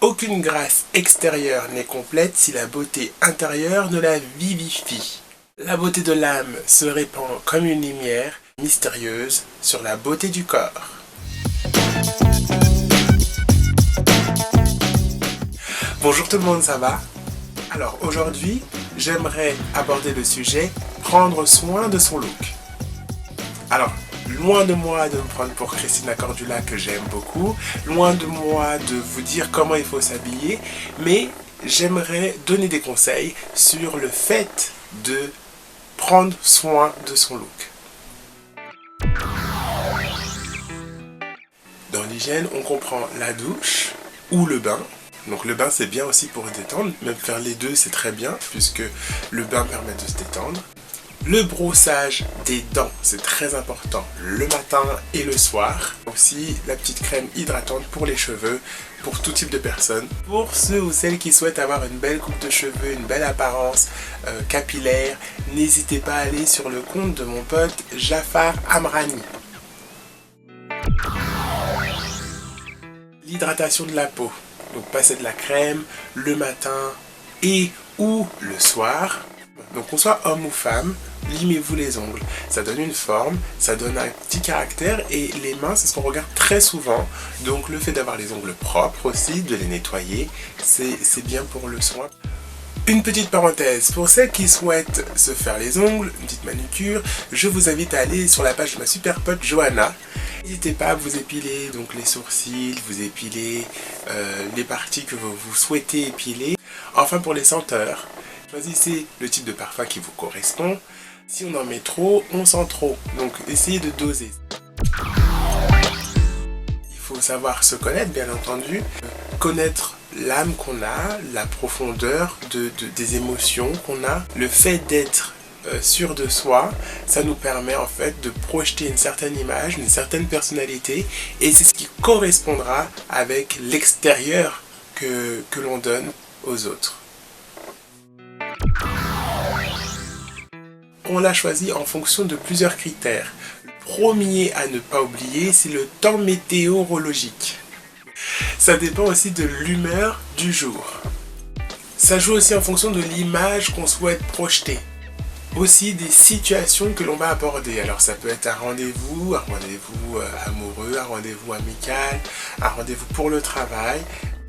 Aucune grâce extérieure n'est complète si la beauté intérieure ne la vivifie. La beauté de l'âme se répand comme une lumière mystérieuse sur la beauté du corps. Bonjour tout le monde, ça va? Alors aujourd'hui, j'aimerais aborder le sujet prendre soin de son look. Alors, loin de moi de me prendre pour Christina Cordula que j'aime beaucoup, loin de moi de vous dire comment il faut s'habiller, mais j'aimerais donner des conseils sur le fait de prendre soin de son look. Dans l'hygiène, on comprend la douche ou le bain. Donc le bain c'est bien aussi pour se détendre, même faire les deux c'est très bien puisque le bain permet de se détendre. Le brossage des dents c'est très important le matin et le soir. Aussi la petite crème hydratante pour les cheveux, pour tout type de personnes. Pour ceux ou celles qui souhaitent avoir une belle coupe de cheveux, une belle apparence capillaire, n'hésitez pas à aller sur le compte de mon pote Jafar Amrani. L'hydratation de la peau. Donc passer de la crème le matin et ou le soir. Donc qu'on soit homme ou femme, limez-vous les ongles. Ça donne une forme, ça donne un petit caractère et les mains c'est ce qu'on regarde très souvent. Donc le fait d'avoir les ongles propres aussi, de les nettoyer, c'est bien pour le soin. Une petite parenthèse, pour celles qui souhaitent se faire les ongles, une petite manucure, je vous invite à aller sur la page de ma super pote Johanna. N'hésitez pas à vous épiler donc les sourcils, vous épiler les parties que vous souhaitez épiler. Enfin pour les senteurs, choisissez le type de parfum qui vous correspond. Si on en met trop, on sent trop, donc essayez de doser. Il faut savoir se connaître bien entendu, connaître l'âme qu'on a, la profondeur des émotions qu'on a, le fait d'être sûr de soi, ça nous permet en fait de projeter une certaine image, une certaine personnalité et c'est ce qui correspondra avec l'extérieur que l'on donne aux autres. On l'a choisi en fonction de plusieurs critères. Le premier à ne pas oublier, c'est le temps météorologique. Ça dépend aussi de l'humeur du jour. Ça joue aussi en fonction de l'image qu'on souhaite projeter. Aussi des situations que l'on va aborder. Alors ça peut être un rendez-vous amoureux, un rendez-vous amical, un rendez-vous pour le travail.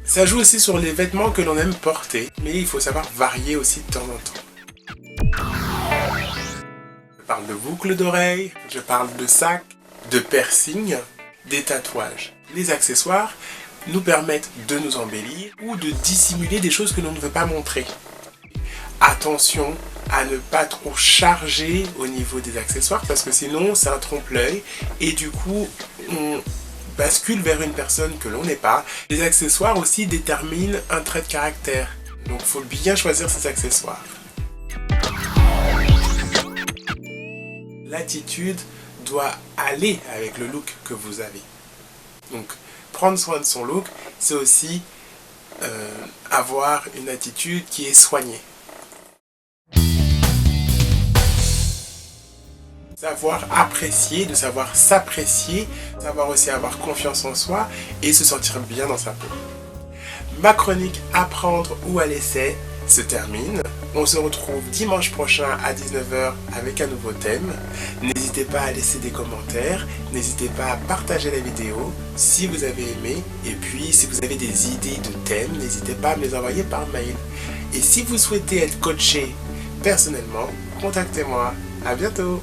Ça joue aussi sur les vêtements que l'on aime porter, mais il faut savoir varier aussi de temps en temps. Je parle de boucles d'oreilles, je parle de sacs, de piercings, des tatouages. Les accessoires nous permettent de nous embellir ou de dissimuler des choses que l'on ne veut pas montrer. Attention à ne pas trop charger au niveau des accessoires parce que sinon c'est un trompe-l'œil et du coup on bascule vers une personne que l'on n'est pas. Les accessoires aussi déterminent un trait de caractère, donc il faut bien choisir ses accessoires. L'attitude doit aller avec le look que vous avez. Donc prendre soin de son look, c'est aussi avoir une attitude qui est soignée. Savoir apprécier, de savoir s'apprécier, savoir aussi avoir confiance en soi et se sentir bien dans sa peau. Ma chronique Apprendre ou à l'essai se termine. On se retrouve dimanche prochain à 19h avec un nouveau thème. N'hésitez pas à laisser des commentaires, n'hésitez pas à partager la vidéo si vous avez aimé et puis si vous avez des idées de thèmes, n'hésitez pas à me les envoyer par mail. Et si vous souhaitez être coaché personnellement, contactez-moi. À bientôt.